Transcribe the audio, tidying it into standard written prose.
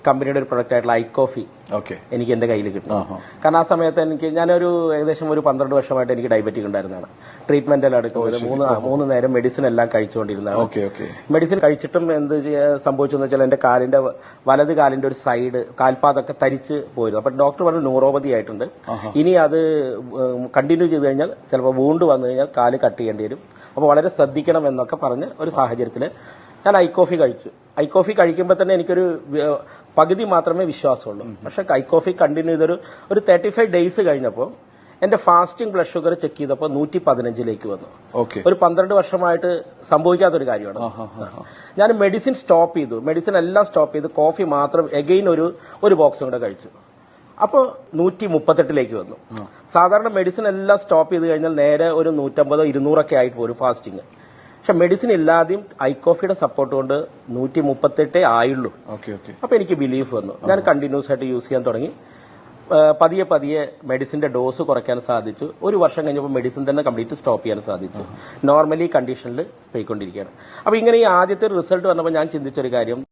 കമ്പനിയുടെ ഒരു പ്രൊഡക്റ്റ് ആയിട്ടുള്ള ഐക്കോഫി എനിക്ക് എന്റെ കയ്യിൽ കിട്ടും. കാരണം ആ സമയത്ത് ഞാനൊരു ഏകദേശം ഒരു 12 വർഷമായിട്ട് എനിക്ക് ഡയബറ്റിക് ഉണ്ടായിരുന്നതാണ്. ട്രീറ്റ്മെന്റ് എല്ലാം എടുക്കുന്നത് മൂന്ന് നേരം മെഡിസിൻ എല്ലാം കഴിച്ചുകൊണ്ടിരുന്നതാണ്. മെഡിസിൻ കഴിച്ചിട്ടും എന്ത് സംഭവിച്ചെന്ന് വെച്ചാൽ എന്റെ വലത് കാലിന്റെ ഒരു സൈഡ് കാൽപാതൊക്കെ തരിച്ച് പോയിരുന്നു. അപ്പൊ ഡോക്ടർ പറഞ്ഞു ന്യൂറോപ്പതി ആയിട്ടുണ്ട്, ഇനി അത് കണ്ടിന്യൂ ചെയ്ത് കഴിഞ്ഞാൽ ചിലപ്പോൾ വൂണ്ട് വന്നു കഴിഞ്ഞാൽ കാല് കട്ട് ചെയ്യേണ്ടി വരും, അപ്പൊ വളരെ ശ്രദ്ധിക്കണം എന്നൊക്കെ പറഞ്ഞ ഒരു സാഹചര്യത്തിൽ ഞാൻ ഐക്കോഫി കഴിച്ചു. ഐക്കോഫി കഴിക്കുമ്പോൾ തന്നെ എനിക്കൊരു പകുതി മാത്രമേ വിശ്വാസമുള്ളൂ. പക്ഷെ ഐക്കോഫി കണ്ടിന്യൂ ചെയ്തൊരു 35 ഡേയ്സ് കഴിഞ്ഞപ്പോൾ എന്റെ ഫാസ്റ്റിംഗ് ബ്ലഡ് ഷുഗർ ചെക്ക് ചെയ്തപ്പോൾ 115 വന്നു. ഒരു 12 വർഷമായിട്ട് സംഭവിക്കാത്തൊരു കാര്യമാണ്. ഞാൻ മെഡിസിൻ സ്റ്റോപ്പ് ചെയ്തു, മെഡിസിൻ എല്ലാം സ്റ്റോപ്പ് ചെയ്തു, കോഫി മാത്രം എഗെയിൻ ഒരു ബോക്സും കൂടെ കഴിച്ചു. അപ്പോൾ 138 വന്നു. സാധാരണ മെഡിസിൻ എല്ലാം സ്റ്റോപ്പ് ചെയ്ത് കഴിഞ്ഞാൽ നേരെ ഒരു 150, 200 ആയിട്ട് പോരും ഫാസ്റ്റിംഗ്. പക്ഷെ മെഡിസിൻ ഇല്ലാതെയും ഐക്കോഫിയുടെ സപ്പോർട്ട് കൊണ്ട് 138 ആയുള്ളൂ. അപ്പൊ എനിക്ക് ബിലീഫ് വന്നു. ഞാൻ കണ്ടിന്യൂസ് ആയിട്ട് യൂസ് ചെയ്യാൻ തുടങ്ങി. പതിയെ മെഡിസിന്റെ ഡോസ് കുറയ്ക്കാൻ സാധിച്ചു. ഒരു വർഷം കഴിഞ്ഞപ്പോൾ മെഡിസിൻ തന്നെ കംപ്ലീറ്റ് സ്റ്റോപ്പ് ചെയ്യാൻ സാധിച്ചു. നോർമലി കണ്ടീഷനിൽ പോയിക്കൊണ്ടിരിക്കുകയാണ്. അപ്പൊ ഇങ്ങനെ ഈ ആദ്യത്തെ റിസൾട്ട് വന്നപ്പോൾ ഞാൻ ചിന്തിച്ചൊരു കാര്യം,